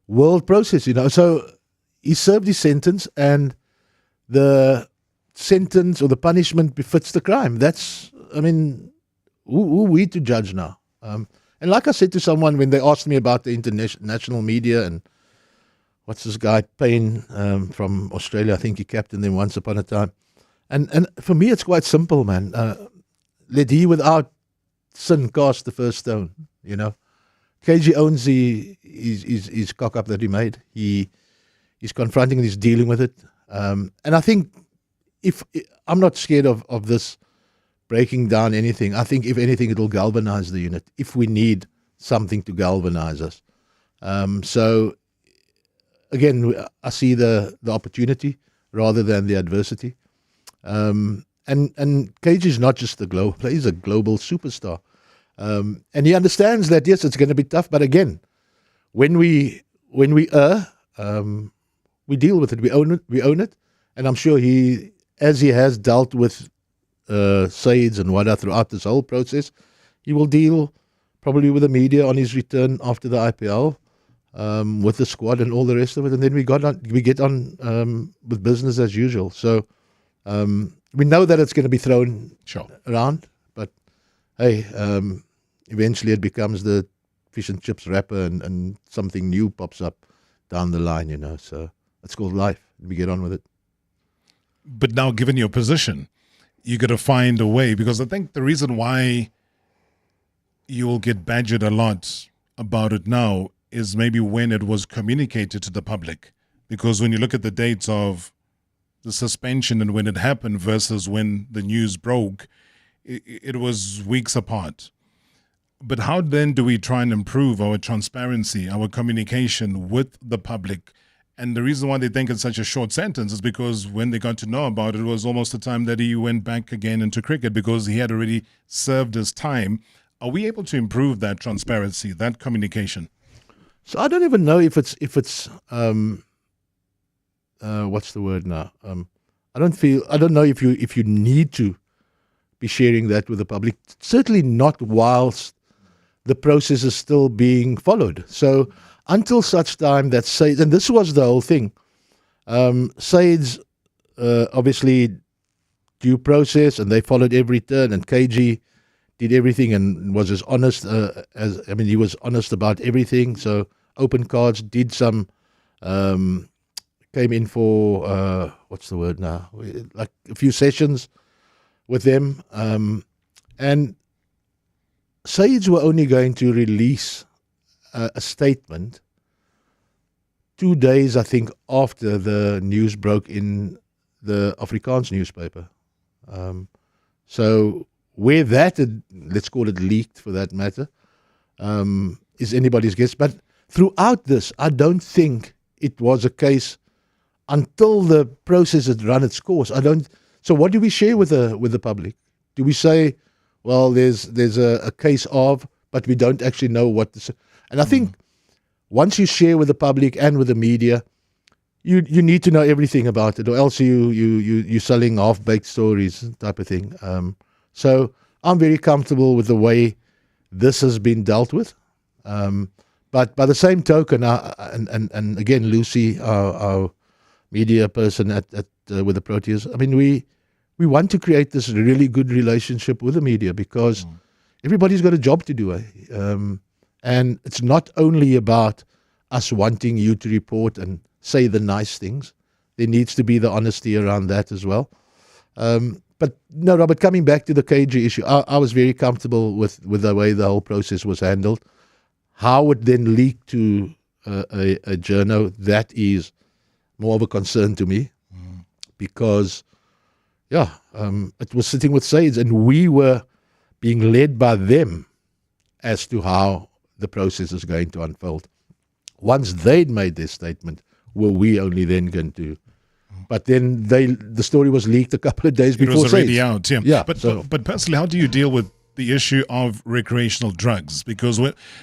world process, you know. So he served his sentence, and the sentence or the punishment befits the crime. That's, I mean, who are we to judge now? And like I said to someone when they asked me about the international media and what's this guy, Payne from Australia, I think he captained them once upon a time. And for me, it's quite simple, man. Let he without sin cast the first stone, you know. KG owns his cock up that he made. He's confronting and he's dealing with it. And I think I'm not scared of this breaking down anything. I think if anything, it'll galvanize the unit if we need something to galvanize us. So again, I see the opportunity rather than the adversity. And And KG is not just a global player; he's a global superstar. And he understands that, yes, it's going to be tough. But again, when we err, we deal with it. We own it. And I'm sure he has dealt with Saeeds and Wada throughout this whole process, he will deal probably with the media on his return after the IPL, with the squad and all the rest of it. And then we get on with business as usual. So we know that it's going to be thrown around. But hey, eventually it becomes the fish and chips wrapper, and something new pops up down the line, So it's called life. We get on with it. But now, given your position, you got to find a way, because I think the reason why you will get badgered a lot about it now is maybe when it was communicated to the public. Because when you look at the dates of the suspension and when it happened versus when the news broke, it was weeks apart. But how then do we try and improve our transparency, our communication with the public? And the reason why they think it's such a short sentence is because when they got to know about it, it was almost the time that he went back again into cricket, because he had already served his time. Are we able to improve that transparency, that communication? So I don't even know if it's what's the word now? I don't know if you need to be sharing that with the public. Certainly not whilst the process is still being followed. So until such time that Saeeds, and this was the whole thing, Saeeds obviously due process, and they followed every turn, and KG did everything and was as honest he was honest about everything. So open cards, did some, came in for, what's the word now, like a few sessions with them. And Saeeds were only going to release a statement 2 days, I think, after the news broke in the Afrikaans newspaper. So where that, let's call it leaked for that matter, is anybody's guess. But throughout this, I don't think it was a case until the process had run its course. So what do we share with the public? Do we say, well, there's a case of, but we don't actually know what this. And I think once you share with the public and with the media, you need to know everything about it, or else you're selling half-baked stories type of thing. So I'm very comfortable with the way this has been dealt with. But by the same token, and again, Lucy, our media person with the Proteas, I mean, we want to create this really good relationship with the media, because everybody's got a job to do. And it's not only about us wanting you to report and say the nice things. There needs to be the honesty around that as well. But no, Robert, coming back to the KG issue, I was very comfortable with the way the whole process was handled. How it then leaked to a journo, that is more of a concern to me, because it was sitting with Saeeds, and we were being led by them as to how the process is going to unfold. Once they'd made their statement, were we only then going to? But then the story was leaked a couple of days before. It was already Saeeds. out, yeah. But personally, how do you deal with the issue of recreational drugs? Because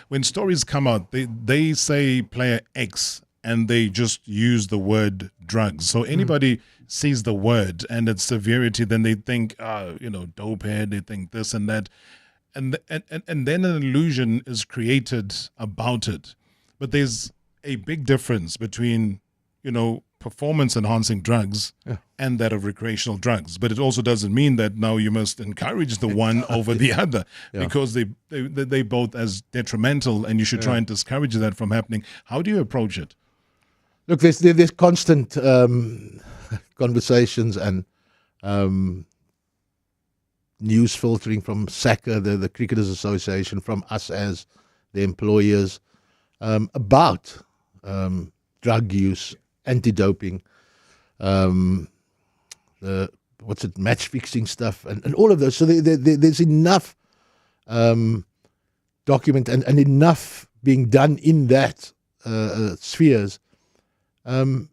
when stories come out, they say player X, and they just use the word drugs. So anybody sees the word and its severity, then they think, dope head, they think this and that. And then an illusion is created about it. But there's a big difference between, performance-enhancing drugs and that of recreational drugs. But it also doesn't mean that now you must encourage the one over the other, because they both as detrimental, and you should try and discourage that from happening. How do you approach it? Look, there's constant conversations and news filtering from SACA, the Cricketers Association, from us as the employers, about drug use, anti-doping, match fixing stuff, and all of those. So there's enough document and enough being done in that spheres. And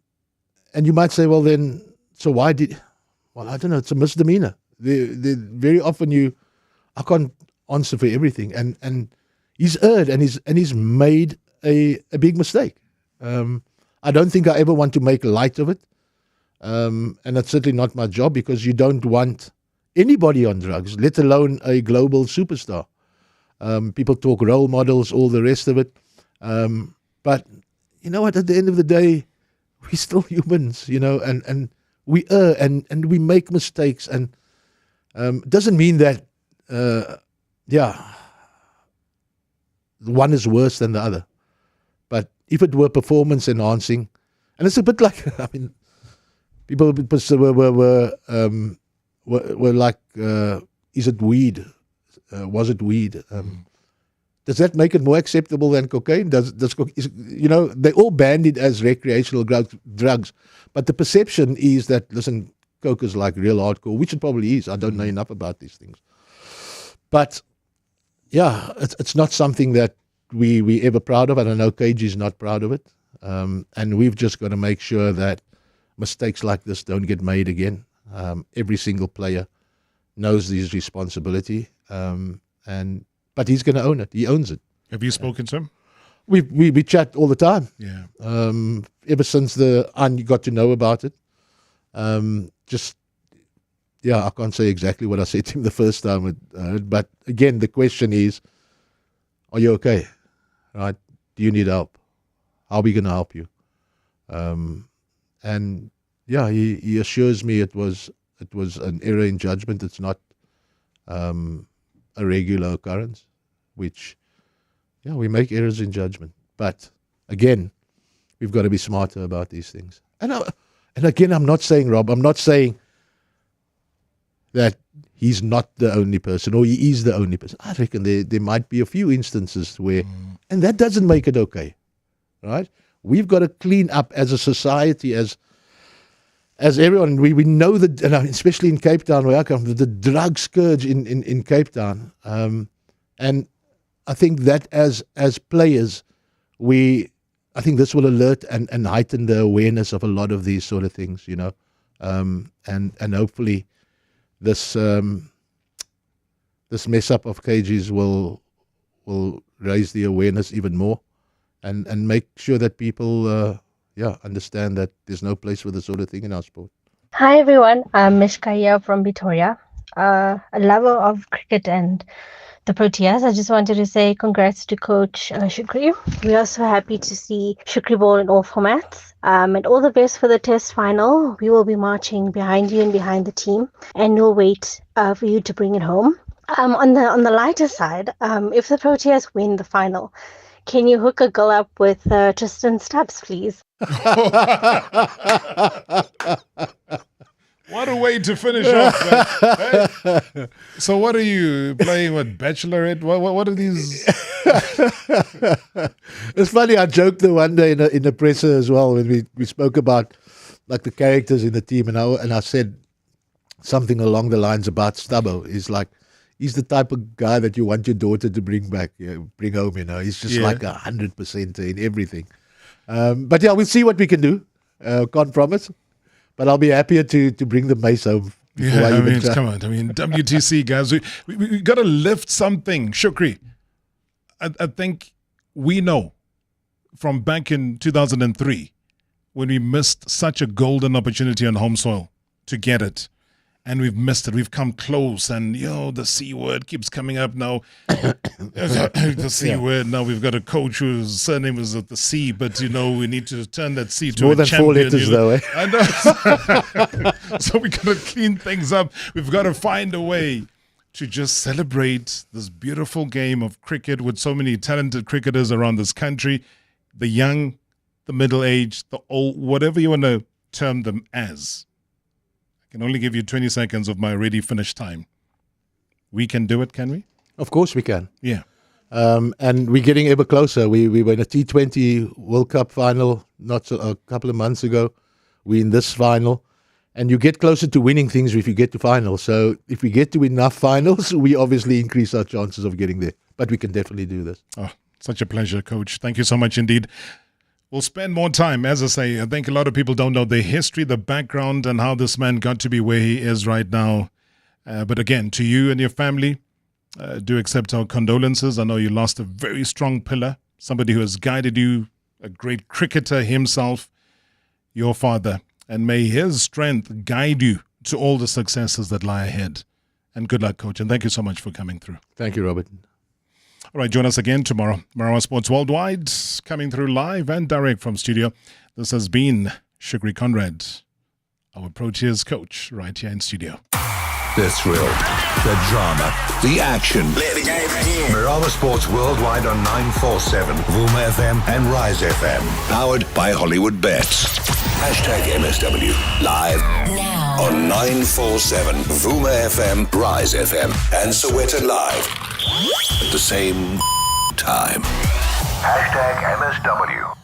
you might say, well, then, so why did? Well, I don't know. It's a misdemeanor. Very often I can't answer for everything, and he's erred and he's made a big mistake. I don't think I ever want to make light of it, and that's certainly not my job, because you don't want anybody on drugs, let alone a global superstar. People talk role models, all the rest of it, but you know what? At the end of the day, we're still humans, and we err and we make mistakes, and doesn't mean that one is worse than the other. But if it were performance enhancing, and it's a bit like, people were like, is it weed? Was it weed? Does that make it more acceptable than cocaine? They all banned it as recreational drugs, but the perception is that, listen, coke is like real hardcore, which it probably is. I don't know enough about these things, but it's not something that we ever proud of, and I know KG is not proud of it. And we've just got to make sure that mistakes like this don't get made again. Every single player knows his responsibility, but he's going to own it. He owns it. Have you spoken to him? We chat all the time. Yeah. Ever since I got to know about it, I can't say exactly what I said to him the first time, but again, the question is, are you okay? Right? Do you need help? How are we going to help you? He assures me it was an error in judgment. It's not a regular occurrence, which, we make errors in judgment. But again, we've got to be smarter about these things. And again, I'm not saying, Rob, that he's not the only person, or he is the only person. I reckon there might be a few instances where, and that doesn't make it okay, right? We've got to clean up as a society, as everyone. We know that, especially in Cape Town, where I come from, the drug scourge in Cape Town. And I think that as players, I think this will alert and heighten the awareness of a lot of these sort of things, and hopefully this mess up of KGs will raise the awareness even more, and make sure that people understand that there's no place for this sort of thing in our sport. Hi everyone, I'm Mishkaya from Pretoria, a lover of cricket and the Proteas. I just wanted to say congrats to Coach Shukri. We are so happy to see Shukri ball in all formats. And all the best for the test final. We will be marching behind you and behind the team, and we'll wait for you to bring it home. On the lighter side, if the Proteas win the final, can you hook a girl up with Tristan Stubbs, please? What a way to finish off, man. Hey? So what are you playing with, Bachelorette? What are these? It's funny, I joked the one day in the presser as well, when we spoke about like the characters in the team, and I said something along the lines about Stubbo. He's the type of guy that you want your daughter to bring home, He's just like 100% in everything. But we'll see what we can do. Can't promise. But I'll be happier to bring the mace home. Come on. WTC, guys. We got to lift something. Shukri, I think we know from back in 2003 when we missed such a golden opportunity on home soil to get it. And we've missed it. We've come close. And, the C word keeps coming up now. The C word. Now we've got a coach whose surname is at the C. But, we need to turn that C to more a than champion. 4 letters, though, eh? I know. So we've got to clean things up. We've got to find a way to just celebrate this beautiful game of cricket with so many talented cricketers around this country. The young, the middle-aged, the old, whatever you want to term them as. Can only give you 20 seconds of my already finished time. We can do it, can we? Of course we can. Yeah. And we're getting ever closer. We were in a T20 World Cup final a couple of months ago. We're in this final. And you get closer to winning things if you get to finals. So if we get to enough finals, we obviously increase our chances of getting there. But we can definitely do this. Oh, such a pleasure, Coach. Thank you so much indeed. We'll spend more time. As I say, I think a lot of people don't know the history, the background, and how this man got to be where he is right now. But again, to you and your family, do accept our condolences. I know you lost a very strong pillar, somebody who has guided you, a great cricketer himself, your father. And may his strength guide you to all the successes that lie ahead. And good luck, Coach. And thank you so much for coming through. Thank you, Robert. All right, join us again tomorrow. Marawa Sports Worldwide, coming through live and direct from studio. This has been Shukri Conrad, our Proteas coach, right here in studio. The thrill, the drama, the action. Let the game begin. Marawa Sports Worldwide on 947, Vuma FM and Rise FM. Powered by Hollywood Bets. #MSW. Live now on 947, Vuma FM, Rise FM and Soweto Live. At the same time. #MSW.